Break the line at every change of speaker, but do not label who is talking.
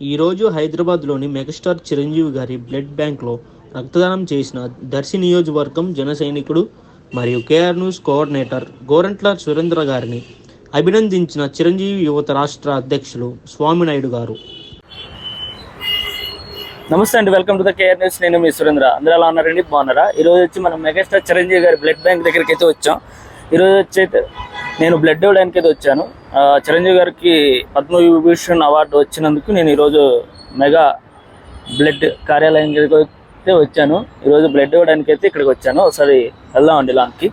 ఈరోజు హైదరాబాద్లోని మెగాస్టార్ చిరంజీవి గారి బ్లడ్ బ్యాంక్లో రక్తదానం చేసిన దర్శి నియోజకవర్గం జన సైనికుడు మరియు KR news coordinator Gorantla Surendra గారిని అభినందించిన చిరంజీవి యువత రాష్ట్ర అధ్యక్షులు స్వామినాయుడు గారు.
నమస్తే అండి, welcome to the KR news. నేను మీ సురేంద్ర. అందరూ ఎలా ఉన్నారండి? బాగున్నారా? ఈరోజు వచ్చి మనం మెగాస్టార్ చిరంజీవి గారి బ్లడ్ బ్యాంక్ దగ్గరికి అయితే వచ్చాం. ఈరోజు వచ్చి అయితే నేను బ్లడ్ ఇవ్వడానికి అయితే వచ్చాను. చిరంజీవి గారికి పద్మవిభూషణ్ అవార్డు వచ్చినందుకు నేను ఈరోజు మెగా బ్లడ్ కార్యాలయానికి అయితే వచ్చాను. ఈరోజు బ్లడ్ ఇవ్వడానికి అయితే ఇక్కడికి వచ్చాను. ఒకసారి వెళ్దామండి లాంకి.